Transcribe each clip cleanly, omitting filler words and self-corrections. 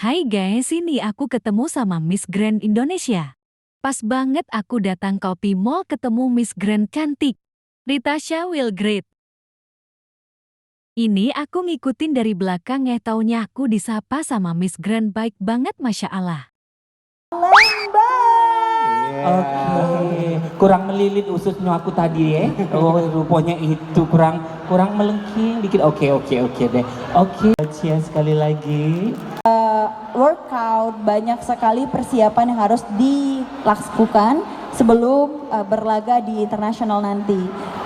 Hai guys, ini aku ketemu sama Miss Grand Indonesia. Pas banget aku datang Kopi Mall ketemu Miss Grand cantik. Ritasha Will Great. Ini aku ngikutin dari belakang taunya aku disapa sama Miss Grand baik banget Masya Allah. Oke, kurang melilit ususnya aku tadi ya. Oh, rupanya itu kurang melengking dikit. Oke deh. Oke, Cia sekali lagi. Workout, banyak sekali persiapan yang harus dilakukan sebelum berlaga di internasional nanti.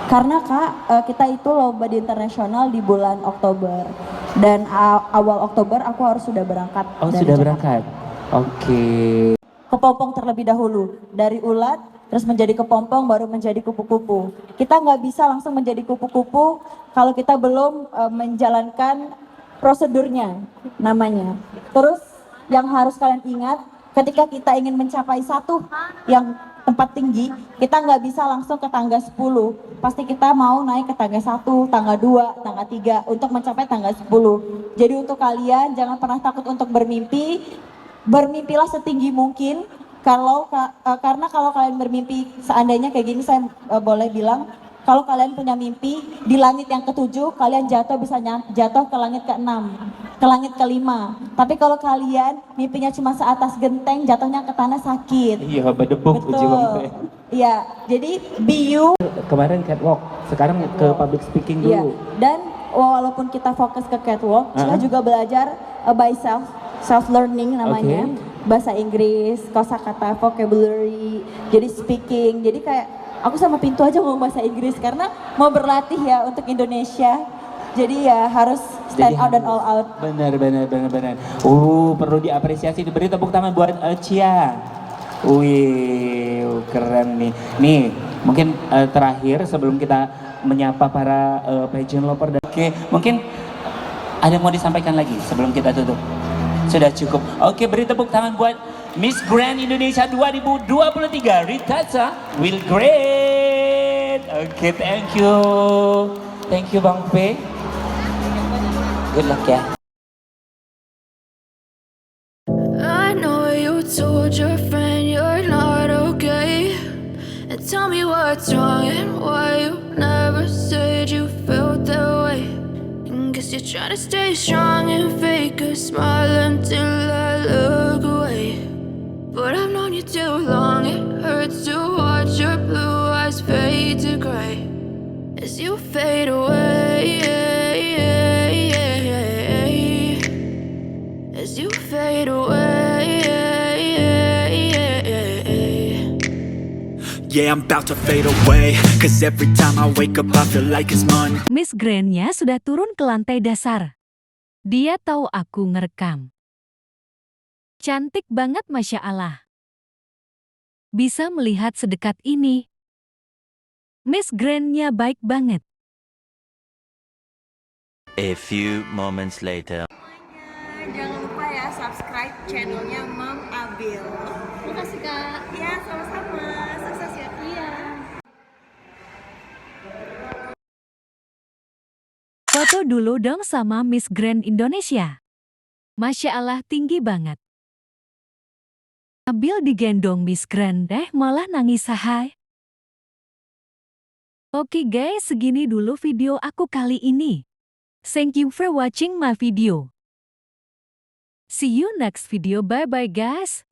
Karena Kak, kita itu lomba di internasional di bulan Oktober. Dan awal Oktober aku harus sudah berangkat. Oh, dari sudah Jakarta. berangkat. Oke. Kepompong terlebih dahulu, dari ulat terus menjadi kepompong baru menjadi kupu-kupu. Kita nggak bisa langsung menjadi kupu-kupu kalau kita belum menjalankan prosedurnya namanya. Terus yang harus kalian ingat, ketika kita ingin mencapai satu yang tempat tinggi, kita nggak bisa langsung ke tangga 10. Pasti kita mau naik ke tangga 1, tangga 2, tangga 3 untuk mencapai tangga 10. Jadi untuk kalian jangan pernah takut untuk bermimpi. Bermimpilah setinggi mungkin. Karena kalau kalian bermimpi seandainya kayak gini, saya boleh bilang, kalau kalian punya mimpi di langit yang ke-7, kalian bisa jatuh ke langit ke-6, ke langit ke-5. Tapi kalau kalian mimpinya cuma seatas genteng, jatuhnya ke tanah sakit. Iya, berdebuk Betul. Iya, jadi be you. Kemarin catwalk, sekarang ke public speaking dulu. Iya. Dan walaupun kita fokus ke catwalk, kita juga belajar by self learning namanya. Bahasa Inggris, kosakata, vocabulary, jadi speaking. Jadi kayak aku sama Pintu aja ngomong bahasa Inggris karena mau berlatih ya untuk Indonesia. Jadi ya harus stand out dan all out. Benar. Perlu diapresiasi, diberi tepuk tangan buat Cia. Wih, keren nih. Nih, mungkin terakhir sebelum kita menyapa para pageant lover. Oke, mungkin ada yang mau disampaikan lagi sebelum kita tutup? Sudah cukup. Oke, beri tepuk tangan buat Miss Grand Indonesia 2023, Ritasha Will Great. Oke, thank you. Thank you Bang P. Good luck ya. I know you told your friend you're not okay, and tell me what's wrong and why you never said you felt that way. Guess you're trying to stay strong and fake a smile until I look away. But I've known you too long, it hurts to watch your blue eyes fade to gray as you fade away. As you fade away. Yeah, I'm about to fade away, cause every time I wake up I feel like it's Monday. Miss Grand-nya sudah turun ke lantai dasar. Dia tahu aku ngerekam. Cantik banget Masya Allah. Bisa melihat sedekat ini. Miss Grand-nya baik banget. A few moments later. Jangan lupa ya subscribe channelnya Mam Abil. Makasih Kak. Ya, sama-sama. Sukses ya. Iya. Foto dulu dong sama Miss Grand Indonesia. Masya Allah tinggi banget. Abil digendong Miss Grand malah nangis hai. Oke guys, segini dulu video aku kali ini. Thank you for watching my video. See you next video. Bye bye guys.